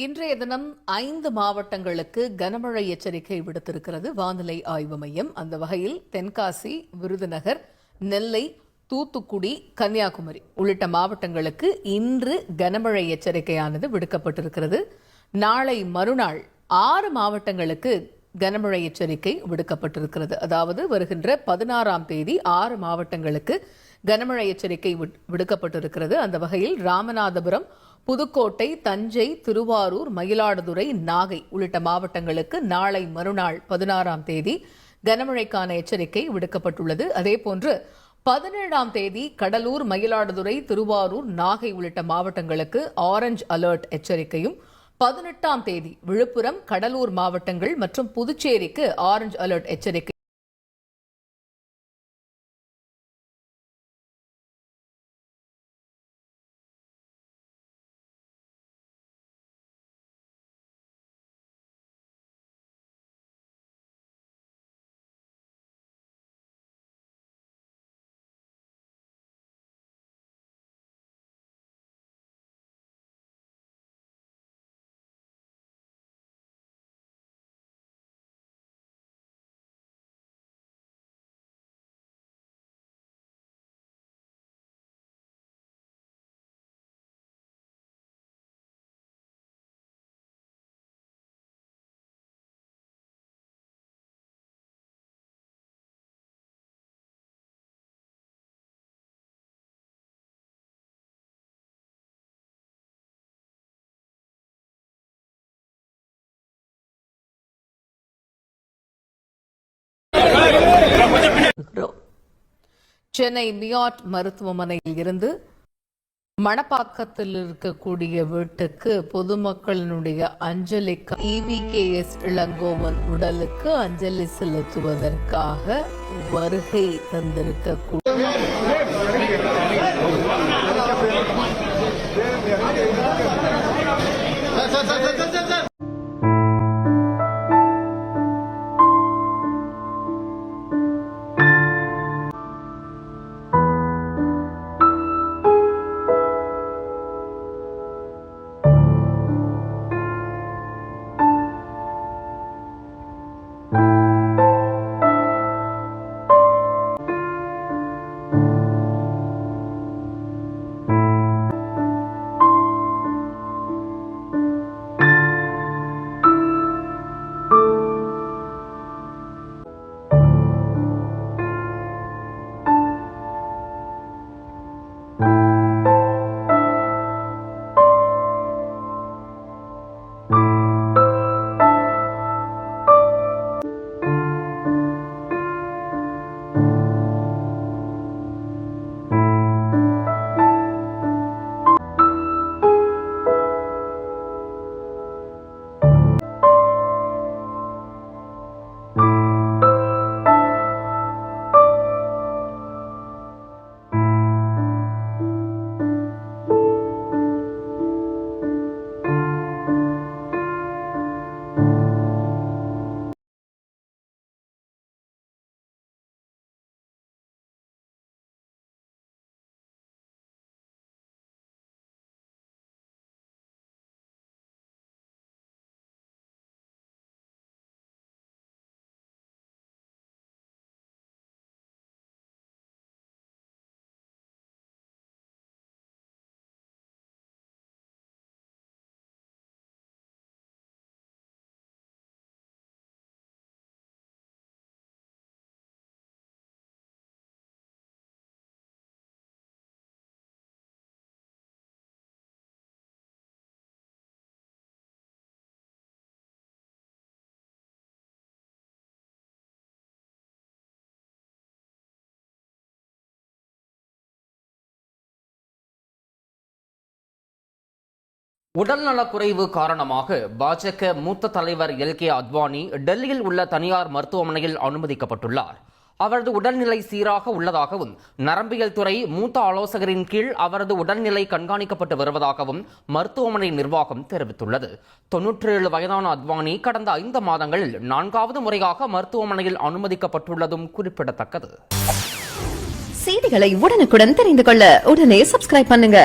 இன்றைய தினம் 5 மாவட்டங்களுக்கு கனமழை எச்சரிக்கை விடுத்திருக்கிறது வானிலை ஆய்வு மையம். அந்த வகையில் தென்காசி, விருதுநகர், நெல்லை, தூத்துக்குடி, கன்னியாகுமரி உள்ளிட்ட மாவட்டங்களுக்கு இன்று கனமழை எச்சரிக்கையானது விடுக்கப்பட்டிருக்கிறது. நாளை மறுநாள் 6 மாவட்டங்களுக்கு கனமழை எச்சரிக்கை விடுக்கப்பட்டிருக்கிறது. அதாவது வருகின்ற 16ஆம் தேதி 6 மாவட்டங்களுக்கு கனமழை எச்சரிக்கை விடுக்கப்பட்டிருக்கிறது. அந்த வகையில் ராமநாதபுரம், புதுக்கோட்டை, தஞ்சை, திருவாரூர், மயிலாடுதுறை, நாகை உள்ளிட்ட மாவட்டங்களுக்கு நாளை மறுநாள் 16ஆம் தேதி கனமழைக்கான எச்சரிக்கை விடுக்கப்பட்டுள்ளது. அதேபோன்று 17ஆம் தேதி கடலூர், மயிலாடுதுறை, திருவாரூர், நாகை உள்ளிட்ட மாவட்டங்களுக்கு ஆரஞ்ச் அலர்ட் எச்சரிக்கையும், 18ஆம் தேதி விழுப்புரம், கடலூர் மாவட்டங்கள் மற்றும் புதுச்சேரிக்கு ஆரஞ்ச் அலர்ட் எச்சரிக்கை சென்னை மியாட் மருத்துவமனையில் இருந்து மணப்பாக்கத்தில் இருக்கக்கூடிய வீட்டுக்கு பொதுமக்களினுடைய அஞ்சலிக்கு EVKS இளங்கோவன் உடலுக்கு அஞ்சலி செலுத்துவதற்காக வருகை தந்திருக்கக்கூடிய உடல்நலக்குறைவு காரணமாக பாஜக மூத்த தலைவர் LK அத்வானி டெல்லியில் உள்ள தனியார் மருத்துவமனையில் அனுமதிக்கப்பட்டுள்ளார். அவரது உடல்நிலை சீராக உள்ளதாகவும் நரம்பியல் துறை மூத்த ஆலோசகரின் கீழ் அவரது உடல்நிலை கண்காணிக்கப்பட்டு வருவதாகவும் மருத்துவமனை நிர்வாகம் தெரிவித்துள்ளது. 97 வயதான அத்வானி கடந்த 5 மாதங்களில் 4வது முறையாக மருத்துவமனையில் அனுமதிக்கப்பட்டுள்ளதும் குறிப்பிடத்தக்கது. செய்திகளை உடனுக்குடன் தெரிந்து கொள்ள உடனே சப்ஸ்கிரைப் பண்ணுங்க.